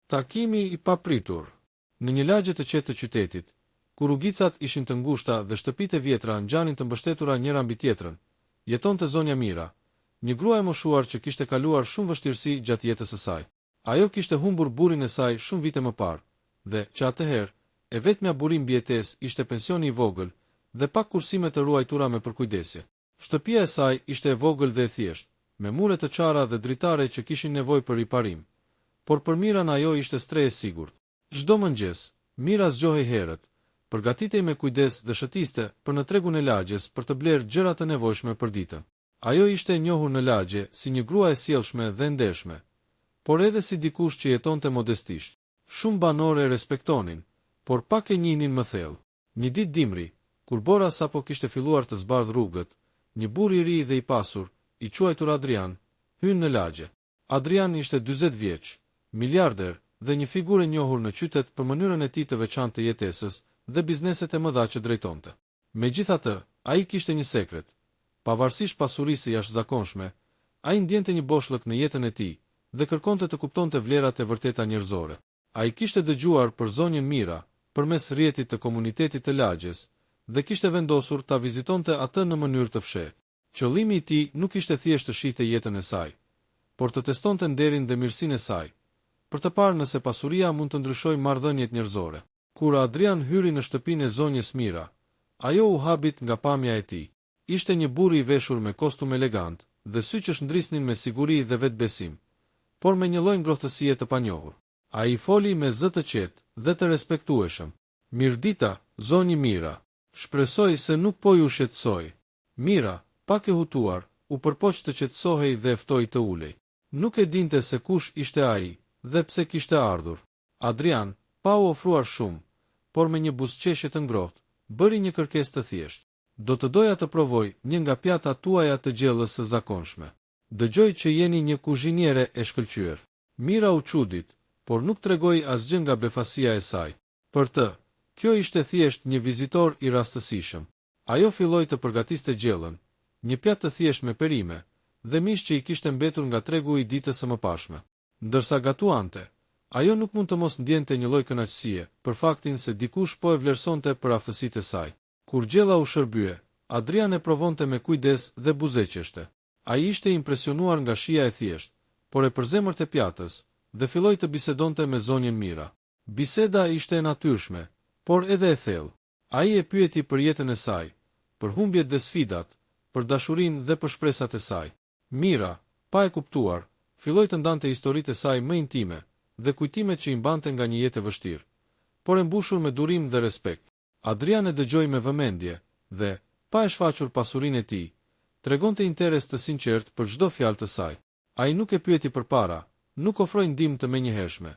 Takimi i papritur. Në një lagje të qetë të qytetit, ku rrugicat ishin të ngushta dhe shtëpitë e vjetra ngjanin të mbështetura njëra mbi tjetrën, jetonte zonja Mira, një grua e moshuar që kishte kaluar shumë vështirësi gjatë jetës së saj. Ajo kishte humbur burrin e saj shumë vite më parë, dhe që atëherë, e vetmja burim mbi jetesë ishte pensioni i vogël dhe pak kursime të ruajtura me përkujdesje. Shtëpia e saj ishte e vogël dhe e thjeshtë, me mure të qara dhe dritare që kishin nevojë për riparim. Por për Miran ajo ishte stre e sigurt. Çdo mëngjes, Mira zgjohej herët, përgatitej me kujdes dhe shëtiste për në tregun e lagjes për të blerë gjëra të nevojshme për ditën. Ajo ishte e njohur në lagje si një grua e sjellshme dhe ndershme, por edhe si dikush që jetonte modestisht. Shumë banorë e respektonin, por pak e njihnin më thellë. Një ditë dimri, kur Bora sapo kishte filluar të zbardh rrugët, një burr i ri dhe i pasur, i quajtur Adrian, hyn në lagje. Adrian ishte 40 vjeç, miliarder dhe një figurë e njohur në qytet për mënyrën e tij të veçantë të jetesës dhe bizneset e mëdha që drejtonte. Megjithatë, ai kishte një sekret. Pavarësisht pasurisë së jashtëzakonshme, ai ndjente një boshllëk në jetën e tij dhe kërkonte të kuptonte vlerat e vërteta njerëzore. Ai kishte dëgjuar për zonjën Mira përmes rrjetit të komunitetit të lagjes dhe kishte vendosur ta vizitonte atë në mënyrë të fshehtë. Qëllimi i tij nuk ishte thjesht të shihte jetën e saj, por të testonte nderin dhe mirësinë e saj, për të parë nëse pasuria mund të ndryshojë marrëdhëniet njerëzore. Kur Adrian hyri në shtëpinë e zonjës Mira, ajo u habit nga pamja e tij. Ishte një burr i veshur me kostum elegant dhe sy që shndrisnin me siguri dhe vetbesim, por me një lloj ngrohtësie të panjohur. Ai foli me zë të qetë dhe të respektueshëm. Mirdita, zonjë Mira. Shpresoj se nuk po ju shqetësoj. Mira, pak e hutuar, u përpoq të qetësohej dhe ftoi të ulej. Nuk e dinte se kush ishte ai dhe pse kishte ardhur. Adrian, pa u ofruar shumë, por me një buzëqeshje të ngrohtë, bëri një kërkesë të thjeshtë. Do të doja të provoj një nga pjatat tuaja të gjellës së zakonshme. Dëgjoj që jeni një kuzhiniere e shkëlqyer. Mira u çudit, por nuk tregoi asgjë nga befasia e saj. Për të, kjo ishte thjesht një vizitor i rastësishëm. Ajo filloi të përgatiste gjellën, një pjatë të thjeshtë me perime dhe mish që i kishte mbetur nga tregu i ditës së mëparshme. Ndërsa gatuante, ajo nuk mund të mos ndjente një lloj kënaqësie për faktin se dikush po e vlerësonte për aftësitë e saj. Kur gjella u shërbye, Adrian e provonte me kujdes dhe buzeqeshte. Ai ishte impresionuar nga shija e thjeshtë, por e përzemërt e pjatës dhe filloi të bisedonte me zonjën Mira. Biseda ishte e natyrshme, por edhe e thellë. Ai e pyeti për jetën e saj, për humbjet dhe sfidat, për dashurinë dhe për shpresat e saj. Mira, pa e kuptuar, filloi të ndante historitë e saj më intime dhe kujtimet që i mbante nga një jetë e vështirë, por e mbushur me durim dhe respekt. Adrian e dëgjoi me vëmendje dhe, pa e shfaqur pasurinë e tij, tregonte interes të sinqert për çdo fjalë të saj. Ai nuk e pyeti përpara, nuk ofroi ndihmë të menjëhershme.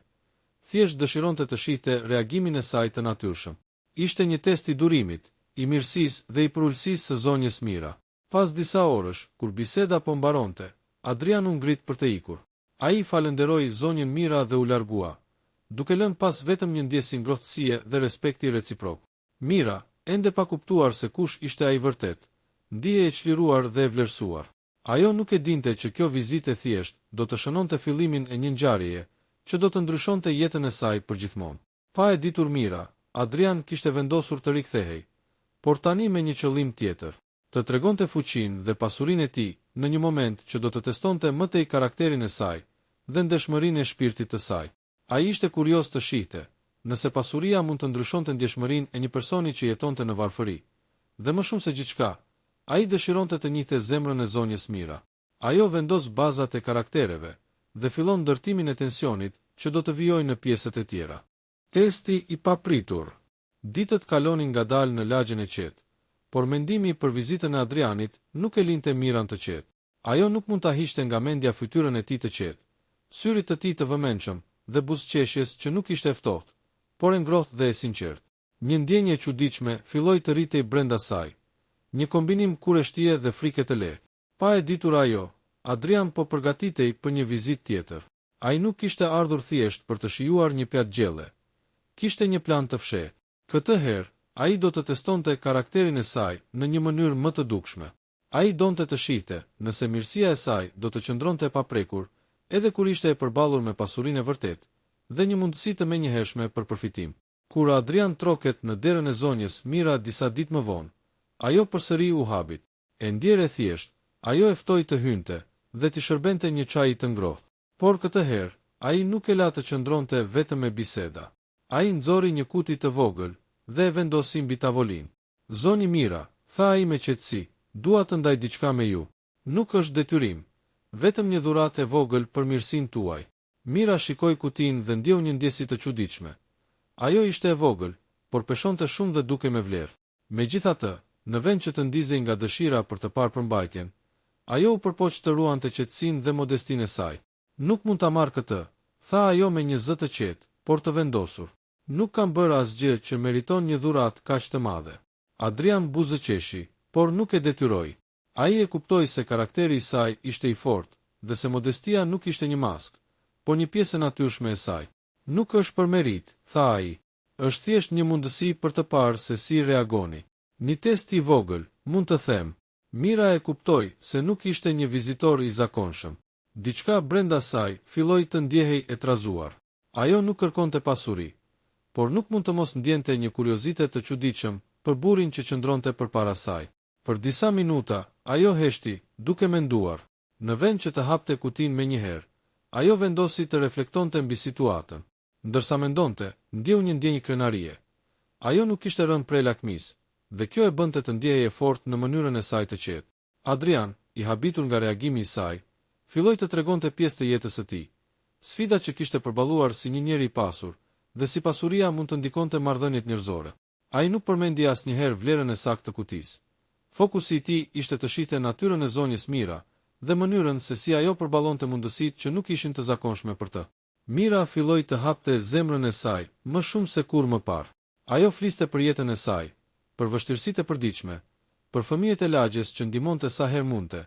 Thjesht dëshironte të shihte reagimin e saj të natyrshëm. Ishte një test i durimit, i mirësisë dhe i përulësisë së zonjës Mira. Pas disa orësh, kur biseda po mbaronte, Adrian u ngrit për të ikur. Ai falenderoi zonjën Mira dhe u largua, duke lënë pas vetëm një ndjesë ngrohtësie dhe respekti reciprok. Mira, ende pa kuptuar se kush ishte ai vërtet, ndihej e çliruar dhe e vlerësuar. Ajo nuk e dinte që kjo vizitë thjesht do të shënonte fillimin e një ngjarjeje që do të ndryshonte jetën e saj përgjithmonë. Pa e ditur Mira, Adrian kishte vendosur të rikthehej, por tani me një qëllim tjetër, të tregonte fuqinë dhe pasurinë e tij në një moment që do të testonte më tej karakterin e saj dhe ndeshmërinë e shpirtit të saj. Ai ishte kurioz të shihte nëse pasuria mund të ndryshonte ndjeshmërinë e një personi që jetonte në varfëri. Dhe më shumë se gjithçka, ai dëshironte të njihte zemrën e zonjës Mira. Ajo vendos bazat e karaktereve dhe fillon ndërtimin e tensionit që do të vijojë në pjesët e tjera. Testi i papritur. Ditët kalonin ngadalë në lagjen e qetë, por mendimi për vizitën e Adrianit nuk e linte Miran të qetë. Ajo nuk mund ta hiqte nga mendja fytyrën e tij të qetë, syrit të tij të vëmendshëm dhe buzëqeshjes që nuk ishte ftohtë, por e ngrohtë dhe e sinqertë. Një ndjenjë e çuditshme filloi të rritej brenda saj, një kombinim kureshtie dhe frike të lehtë. Pa e ditur ajo, Adrian po përgatitej për një vizitë tjetër. Ai nuk kishte ardhur thjesht për të shijuar një pjatë gjelle. Kishte një plan të fshehtë. Këtë herë, ai do të testonte karakterin e saj në një mënyrë më të dukshme. Ai donte të shihte nëse mirësia e saj do të qëndronte e paprekur, edhe kur ishte e përballur me pasurinë e vërtetë, dhe një mundësi të menjëhershme për përfitim. Kur Adrian troket në derën e zonjës Mira disa ditë më vonë, ajo përsëri u habit. E ndjere thjesht, ajo e ftoi të hynte dhe t'i shërbente një çaj të ngrohtë. Por këtë herë, ai nuk e la të qëndronte vetëm me biseda. Ai nxori një kuti të vogël dhe e vendosi mbi tavolinë. Zonjë Mira, tha ai me qetësi, dua të ndaj diçka me ju. Nuk është detyrim, vetëm një dhuratë e vogël për mirësinë tuaj. Mira shikoi kutinë dhe ndjeu një ndjesi të çuditshme. Ajo ishte e vogël, por peshonte shumë dhe duke me vlerë. Megjithatë, në vend që të ndizej nga dëshira për të parë përmbajtjen, ajo u përpoq të ruante qetësinë dhe modestinë e saj. Nuk mund ta marr këtë, tha ajo me një zë të qetë, por të vendosur. Nuk kam bërë asgjë që meriton një dhuratë kaq të madhe. Adrian buzëqeshi, por nuk e detyroi. Ai e kuptoi se karakteri i saj ishte i fortë dhe se modestia nuk ishte një maskë, por një pjesë e natyrshme e saj. Nuk është për merit, tha ai. Është thjesht një mundësi për të parë se si reagoni. Një test i vogël, mund të them. Mira e kuptoi se nuk ishte një vizitor i zakonshëm. Diçka brenda saj filloi të ndjehej e trazuar. Ajo nuk kërkonte pasuri, por nuk mund të mos ndjente një kuriozitet të çuditshëm për burrin që qëndronte përpara saj. Për disa minuta, ajo heshti, duke menduar. Në vend që të hapte kutinë menjëherë, ajo vendosi të reflektonte mbi situatën. Ndërsa mendonte, ndjeu një ndjenjë krenarie. Ajo nuk kishte rënë prej lakmis, dhe kjo e bënte të ndjehej fort në mënyrën e saj të qetë. Adrian, i habitur nga reagimi i saj, filloi të tregonte pjesë të jetës së tij. Sfidat që kishte përballuar si një njeri i pasur, dhe si pasuria mund të ndikonte marrëdhëniet njerëzore. Ai nuk përmendi asnjëherë vlerën e saktë të kutisë. Fokusi i tij ishte të shihte natyrën e zonjës Mira dhe mënyrën se si ajo përballonte mundësitë që nuk ishin të zakonshme për të. Mira filloi të hapte zemrën e saj, më shumë se kur më parë. Ajo fliste për jetën e saj, për vështirësitë e përditshme, për fëmijët e lagjes që ndihmonte sa herë mundte,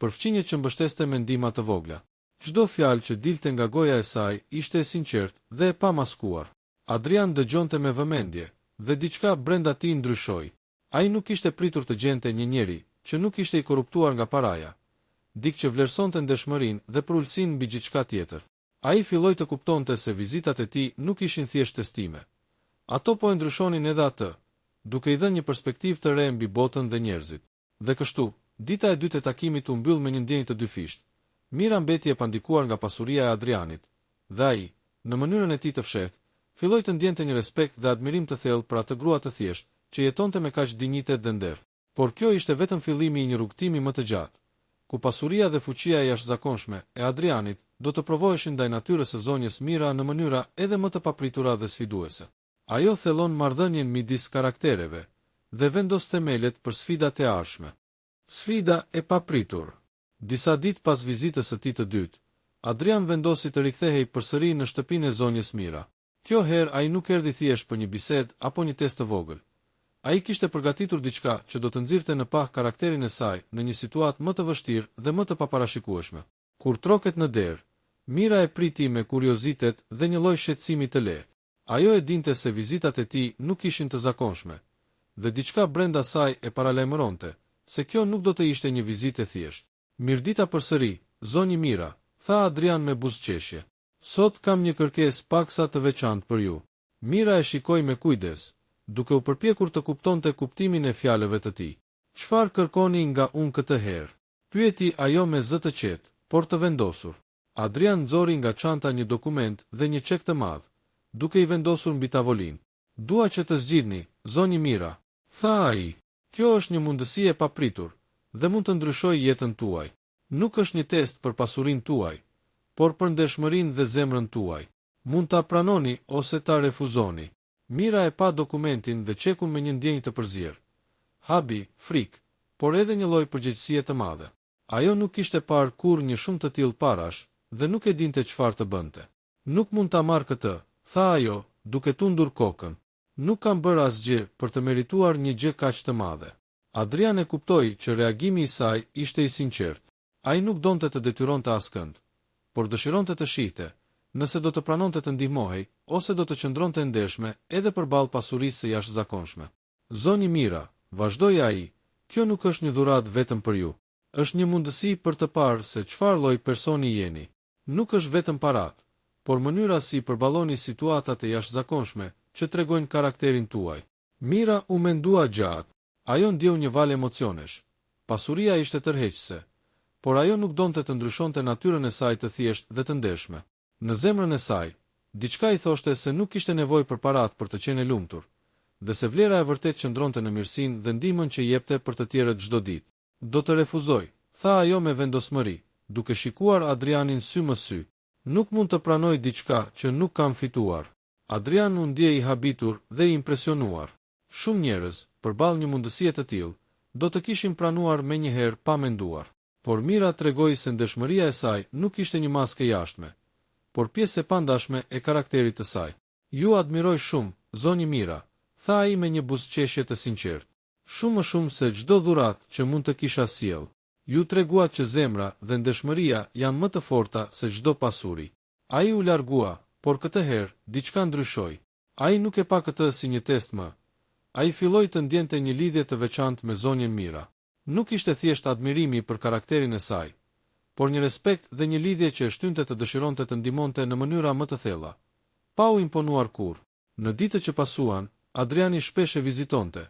për fqinjet që mbështeste me ndihma të vogla. Çdo fjalë që dilte nga goja e saj ishte e sinqertë dhe e pamaskuar. Adrian dëgjonte me vëmendje, dhe diçka brenda tij ndryshoi. Ai nuk ishte pritur të gjente një njeri që nuk ishte i korruptuar nga paraja, dikë që vlerësonte ndeshmërinë dhe përulësinë mbi gjithçka tjetër. Ai filloi të kuptonte se vizitat e tij nuk ishin thjesht testime. Ato po e ndryshonin edhe atë, duke i dhënë një perspektivë të re mbi botën dhe njerëzit. Dhe kështu, dita e dytë e takimit u mbyll me një ndjenjë të dyfishtë. Mira mbeti e pandikuar nga pasuria e Adrianit, dhe ai, në mënyrën e tij të fshehtë, filloi të ndjente një respekt dhe admirim të thellë për atë grua të thjeshtë, që jetonte me kaq dinjitet dhe nder. Por kjo ishte vetëm fillimi i një rrugtimi më të gjatë, ku pasuria dhe fuqia e jashtëzakonshme e Adrianit do të provoheshin ndaj natyrës së zonjës Mira në mënyra edhe më të papritura dhe sfiduese. Ajo thellon marrëdhënien midis karaktereve dhe vendos themelet për sfidat e ardhshme. Sfida e papritur. Disa ditë pas vizitës së tij të dytë, Adrian vendosi të rikthehej përsëri në shtëpinë e zonjës Mira. Kjo herë ai nuk erdhi thjesht për një bisedë apo një test të vogël. Ai kishte përgatitur diçka që do të nxirrte në pah karakterin e saj në një situatë më të vështirë dhe më të paparashikueshme. Kur troket në derë, Mira e priti me kuriozitet dhe një lloj shqetësimi të lehtë. Ajo e dinte se vizitat e tij nuk ishin të zakonshme, dhe diçka brenda saj e paralajmëronte se kjo nuk do të ishte një vizitë e thjeshtë. Mirdita përsëri, zonjë Mira, tha Adrian me buzëqeshje. Sot kam një kërkesë paksa të veçantë për ju. Mira e shikoi me kujdes, duke u përpjekur të kuptonte kuptimin e fjalëve të tij. Çfarë kërkoni nga unë këtë herë? Pyeti ajo me zë të qetë, por të vendosur. Adrian nxori nga çanta një dokument dhe një çek të madh, duke i vendosur mbi tavolinë. Dua që të zgjidhni, zonjë Mira, tha ai. Kjo është një mundësi e papritur dhe mund të ndryshojë jetën tuaj. Nuk është një test për pasurinë tuaj, por për ndeshmërinë dhe zemrën tuaj. Mund ta pranoni ose ta refuzoni. Mira e pa dokumentin dhe çekun me një ndjenjë të përzier. Habi, frikë, por edhe një lloj përgjegjësie të madhe. Ajo nuk kishte parë kurrë një shumë të tillë parash dhe nuk e dinte çfarë të bënte. Nuk mund ta marr këtë, tha ajo, duke tundur kokën. Nuk kam bërë asgjë për të merituar një gjë kaq të madhe. Adrian e kuptoi që reagimi i saj ishte i sinqertë. Ai nuk donte të detyronte askënd, por dëshironte të shihte nëse do të pranonte të ndihmohej ose do të qëndronte ndershme edhe përballë pasurisë së jashtëzakonshme. Zonjë Mira, vazhdoi ai, kjo nuk është një dhuratë vetëm për ju. Është një mundësi për të parë se çfarë lloj personi jeni. Nuk është vetëm parat, por mënyra si përballoni situatat e jashtëzakonshme që tregojnë karakterin tuaj. Mira u mendua gjatë. Ajo ndjeu një val emocionesh. Pasuria ishte tërheqëse, por ajo nuk donte të ndryshonte natyrën e saj të thjeshtë dhe të ndershme. Në zemrën e saj, diçka i thoshte se nuk kishte nevojë për parat për të qenë e lumtur, dhe se vlera e vërtet qëndronte në mirësinë dhe ndihmën që jepte për të tjerët çdo ditë. Do të refuzoj, tha ajo me vendosmëri, duke shikuar Adrianin sy më sy. Nuk mund të pranoj diçka që nuk kam fituar. Adrian u ndjej i habitur dhe i impresionuar. Shumë njerëz, përballë një mundësie të tillë, do të kishin pranuar menjëherë pa menduar. Por Mira tregoi se ndeshmëria e saj nuk ishte një maskë jashtme, por pjesë e pandashme e karakterit të saj. Ju admiroj shumë, zonjë Mira, tha ai me një buzëqeshje të sinqertë. Shumë më shumë se çdo dhuratë që mund të kisha sjell. Ju treguat që zemra dhe ndeshmëria janë më të forta se çdo pasuri. Ai u largua, por këtë herë diçka ndryshoi. Ai nuk e pa këtë si një test më. Ai filloi të ndjente një lidhje të veçantë me zonjën Mira. Nuk ishte thjesht admirimi për karakterin e saj, por një respekt dhe një lidhje që e shtynte të dëshironte të ndihmonte në mënyra më të thella. Pa u imponuar kurrë. Në ditët që pasuan, Adriani shpesh e vizitonte,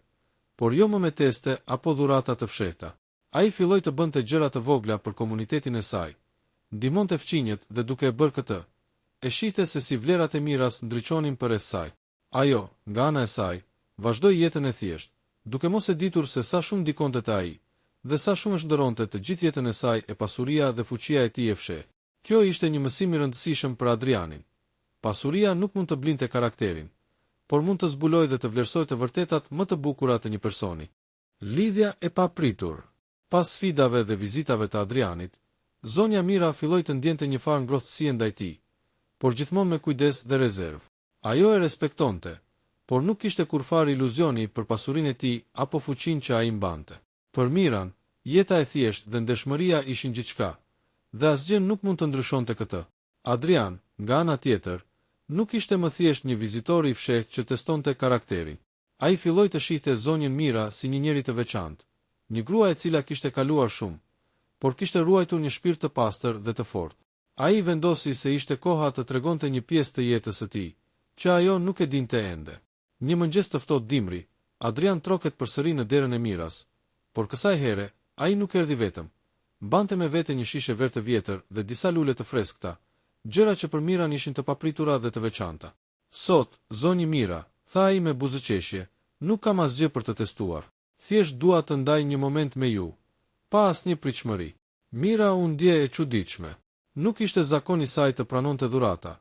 por jo më me teste apo dhurata të fshehta. Ai filloi të bënte gjëra të vogla për komunitetin e saj. Ndihmonte fqinjet dhe duke e bërë këtë, e shihte se si vlerat e Miras ndriçonin përreth saj. Ajo, nga ana e saj, vazhdoi jetën e thjeshtë, duke mos e ditur se sa shumë ndikonte te ai, dhe sa shumë shndëronte të gjithë jetën e saj e pasuria dhe fuqia e tij e fshehtë. Kjo ishte një mësim i rëndësishëm për Adrianin. Pasuria nuk mund të blinte karakterin, por mund të zbulojë dhe të vlerësojë të vërtetat më të bukura të një personi. Lidhja e papritur. Pas sfidave dhe vizitave të Adrianit, zonja Mira filloi të ndjente një farë ngrohtësie ndaj tij, por gjithmonë me kujdes dhe rezervë. Ajo e respektonte, por nuk kishte kurfar iluzioni për pasurinë e tij apo fuqinë që ai mbante. Për Miran, jeta e thjeshtë dhe ndeshmëria ishin gjithçka, dhe asgjë nuk mund të ndryshonte këtë. Adrian, nga ana tjetër, nuk ishte më thjesht një vizitor i fshehtë që testonte karakterin. Ai filloi të shihte zonjën Mira si një njerëz të veçantë, një grua e cila kishte kaluar shumë, por kishte ruajtur një shpirt të pastër dhe të fortë. Ai vendosi se ishte koha të tregonte një pjesë të jetës së tij, që ajo nuk e dinte ende. Një mëngjes të ftohtë dimri, Adrian troket përsëri në derën e Miras, por kësaj here ai nuk erdhi vetëm. Mbante me vete një shishe verë të vjetër dhe disa lule të freskëta, gjëra që për Miran ishin të papritura dhe të veçanta. Sot, zonjë Mira, tha ai me buzëqeshje, nuk kam asgjë për të testuar. Thjesht dua të ndaj një moment me ju, pa asnjë pritshmëri. Mira u ndje e çuditshme. Nuk ishte zakoni i saj të pranonte dhurata,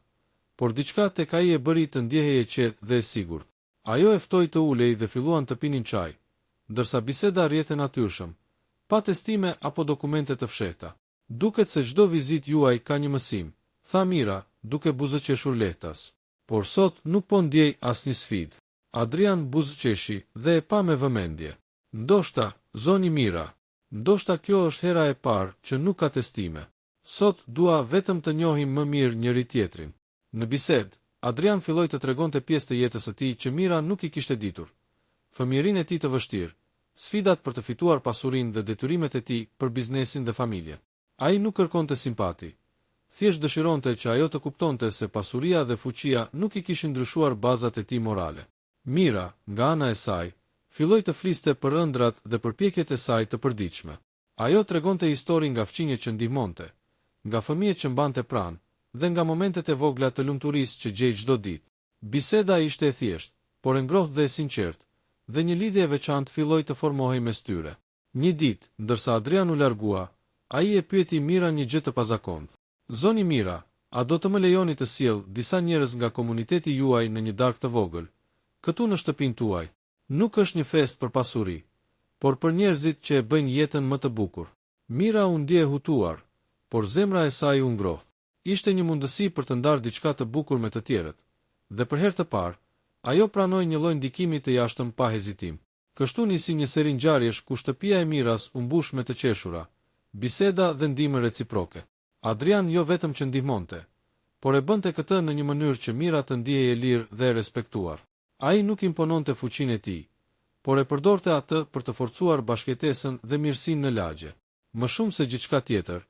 por diçka tek ai e bëri të ndjehej e qetë dhe e sigurt. Ajo e ftoi të ulej dhe filluan të pinin çaj, ndërsa biseda rrjete natyrshëm, pa testime apo dokumente të fshehta. Duket se çdo vizitë juaj ka një mësim, tha Mira, duke buzëqeshur lehtas. Por sot nuk po ndjej asnjë sfidë. Adrian buzëqeshi dhe e pa me vëmendje. Ndoshta, zonjë Mira, ndoshta kjo është hera e parë që nuk ka testime. Sot dua vetëm të njohim më mirë njëri tjetrin. Në bisedë, Adrian filloi të tregonte pjesë të jetës së tij që Mira nuk i kishte ditur. Fëmijërinë e tij të vështirë, sfidat për të fituar pasurinë dhe detyrimet e tij për biznesin dhe familjen. Ai nuk kërkonte simpati. Thjesht dëshironte që ajo të kuptonte se pasuria dhe fuqia nuk i kishin ndryshuar bazat e tij morale. Mira, nga ana e saj, filloi të fliste për ëndrat dhe përpjekjet e saj të përditshme. Ajo tregonte histori nga fqinjet që ndihmonte, nga fëmijët që mbante pranë, dhe nga momentet e vogla të lumturisë që gjej çdo ditë. Biseda ishte e thjeshtë, por e ngrohtë dhe e sinqertë, dhe një lidhje e veçantë filloi të formohej mes tyre. Një ditë, ndërsa Adrian u largua, ai e pyeti Mira një gjë të pazakontë. Zoni Mira, a do të më lejoni të sjell disa njerëz nga komuniteti juaj në një darkë të vogël, këtu në shtëpinë tuaj? Nuk është një festë për pasuri, por për njerëzit që e bëjnë jetën më të bukur. Mira u ndje e hutuar, por zemra e saj u ngrohtë. Ishte një mundësi për të ndarë diçka të bukur me të tjerët, dhe për herë të parë, ajo pranoi një lloj ndikimi të jashtëm pa hezitim. Kështu nisi një seri ngjarjesh ku shtëpia e Miras u mbush me të qeshura, biseda dhe ndihmë reciproke. Adrian jo vetëm që ndihmonte, por e bënte këtë në një mënyrë që Mira të ndihej e lirë dhe e respektuar. Ai nuk impononte fuqinë e tij, por e përdorte atë për të forcuar bashkëtesën dhe mirësinë në lagje. Më shumë se gjithçka tjetër,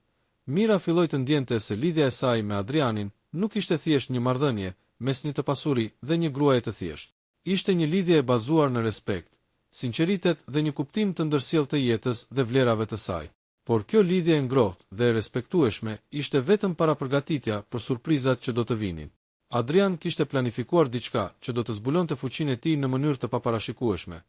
Mira filloi të ndjente se lidhja e saj me Adrianin nuk ishte thjesht një marrëdhënie mes një të pasuri dhe një gruaje të thjesht. Ishte një lidhje e bazuar në respekt, sinqeritet dhe një kuptim të ndërsjellë të jetës dhe vlerave të saj. Por kjo lidhje e ngrohtë dhe e respektueshme ishte vetëm parapërgatitja për surprizat që do të vinin. Adrian kishte planifikuar diçka që do të zbulonte fuqinë e tij në mënyrë të paparashikueshme,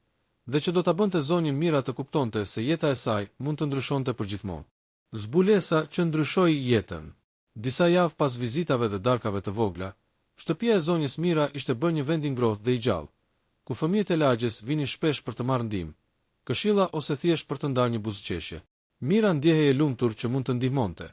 dhe që do ta bënte zonjën Mira të kuptonte se jeta e saj mund të ndryshonte përgjithmonë. Zbulesa që ndryshoi jetën. Disa javë pas vizitave dhe darkave të vogla, shtëpia e zonjës Mira ishte bërë një vend i ngrohtë dhe i gjallë, ku fëmijët e lagjes vinin shpesh për të marrë ndihmë, këshilla ose thjesht për të ndarë një buzëqeshje. Mira ndjehej e lumtur që mund të ndihmonte,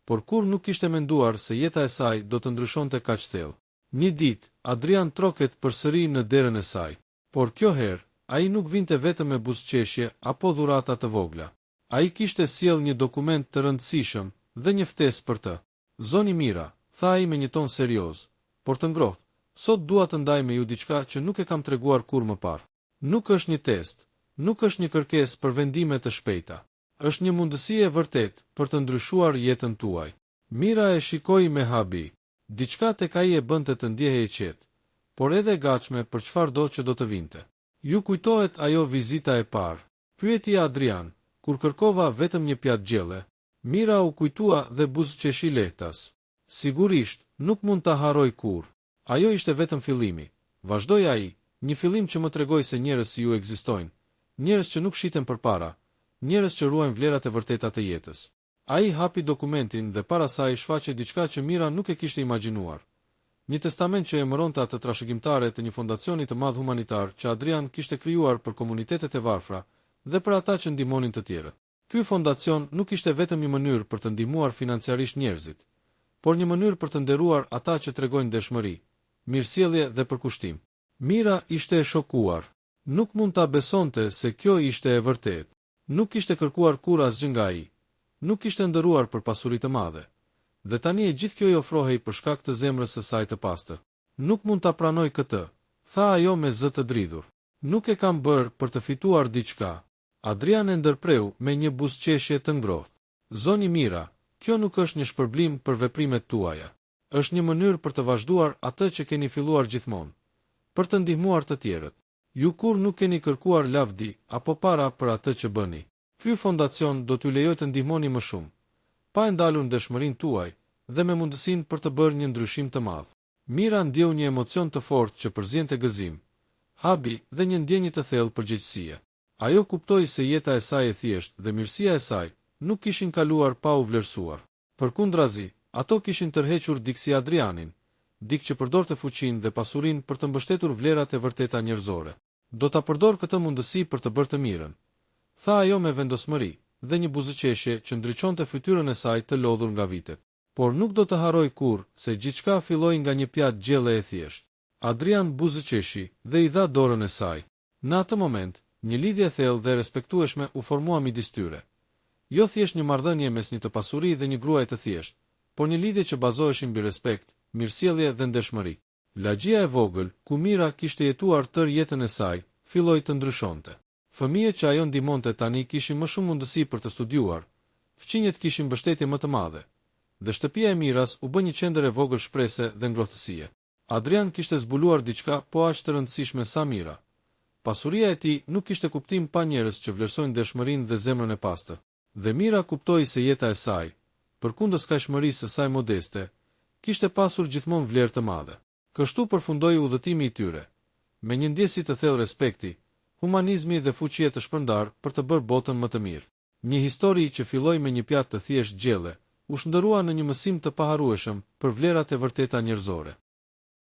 por kur nuk kishte menduar se jeta e saj do të ndryshonte kaq thellë. Një ditë, Adrian troket përsëri në derën e saj, por kjo herë ai nuk vinte vetëm me buzëqeshje apo dhurata të vogla. Ai kishte sjell një dokument të rëndësishëm dhe një ftesë për të. Zoni Mira, tha ai me një ton serioz, por të ngrohtë, sot dua të ndaj me ju diçka që nuk e kam treguar kur më parë. Nuk është një test, nuk është një kërkesë për vendime të shpejta. Është një mundësi e vërtet për të ndryshuar jetën tuaj. Mira e shikoi me habi. Diçka tek ai e bënte të ndjehej e qetë, por edhe e gatshme për çfarëdo që do të vinte. Ju kujtohet ajo vizita e parë? Pyeti Adrian, kur kërkova vetëm një pjatë gjelle. Mira u kujtua dhe buzëqeshi lehtas. Sigurisht, nuk mund ta harroj kurrë. Ajo ishte vetëm fillimi. Vazhdoi ai, një fillim që më tregoi se njerëz si ju ekzistojnë, njerëz që nuk shiten përpara, njerëz që ruajnë vlerat e vërteta të jetës. Ai hapi dokumentin dhe para saj shfaqe diçka që Mira nuk e kishte imagjinuar. Një testament që emëronte atë trashëgimtare të një fondacioni të madh humanitar që Adrian kishte krijuar për komunitetet e varfra dhe për ata që ndihmonin të tjerët. Ky fondacion nuk ishte vetëm një mënyrë për të ndihmuar financiarisht njerëzit, por një mënyrë për të nderuar ata që tregojnë dëshmëri, mirësjellje dhe përkushtim. Mira ishte e shokuar. Nuk mund ta besonte se kjo ishte e vërtetë. Nuk kishte kërkuar kurrë asgjë nga ai. Nuk kishte ndëruar për pasuri të madhe. Dhe tani e gjithë kjo i ofrohej për shkak të zemrës së saj të pastër. Nuk mund ta pranoj këtë, tha ajo me zë të dridhur. Nuk e kam bërë për të fituar diçka. Adrian e ndërpreu me një buzëqeshje të ngrohtë. Zoni Mira, kjo nuk është një shpërblim për veprimet tuaja. Është një mënyrë për të vazhduar atë që keni filluar gjithmonë, për të ndihmuar të tjerët. Ju kur nuk keni kërkuar lavdi apo para për atë që bëni. Ky fondacion do t'ju lejojë të ndihmoni më shumë, pa e ndalur dëshmërinë tuaj dhe me mundësinë për të bërë një ndryshim të madh. Mira ndjeu një emocion të fortë që përziente gëzim, habi dhe një ndjenjë të thellë përgjegjësie. Ajo kuptoi se jeta e saj e thjeshtë dhe mirësia e saj nuk kishin kaluar pa u vlerësuar. Përkundrazi, ato kishin tërhequr dik si Adrianin, dik që përdorte fuqinë dhe pasurinë për të mbështetur vlerat e vërteta njerëzore. Do ta përdor këtë mundësi për të bërë të mirën, tha ajo me vendosmëri, dhe një buzëqeshje që ndriçonte fytyrën e saj të lodhur nga vitet. Por nuk do të harroj kurrë se gjithçka filloi nga një pjatë gjelle e thjeshtë. Adrian buzëqeshi dhe i dha dorën e saj. Në atë moment, një lidhje e thellë dhe respektueshme u formua midis tyre. Jo thjesht një marrëdhënie mes një të pasuri dhe një gruaje të thjeshtë, por një lidhje që bazoheshin mbi respekt, mirësjellje dhe ndershmëri. Lagjia e vogël, ku Mira kishte jetuar tërë jetën e saj, filloi të ndryshonte. Fëmijët që ajo ndihmonte tani kishin më shumë mundësi për të studiuar, fëmijët kishin mbështetje më të madhe, dhe shtëpia e Miras u bë një qendër e vogël shprese dhe ngrohtësie. Adrian kishte zbuluar diçka po aq të rëndësishme sa Mira. Pasuria e tij nuk kishte kuptim pa njerëz që vlerësojnë dëshmërinë dhe zemrën e pastër. Dhe Mira kuptoi se jeta e saj, përkundër skajshmërisë së saj modeste, kishte pasur gjithmonë vlerë të madhe. Kështu përfundoi udhëtimi i tyre, me një ndjesi të thellë respekti, humanizmi dhe fuqie të shpërndar për të bërë botën më të mirë. Një histori që filloi me një pjatë të thjeshtë gjelle, u shndërrua në një mësim të paharrueshëm për vlerat e vërteta njerëzore.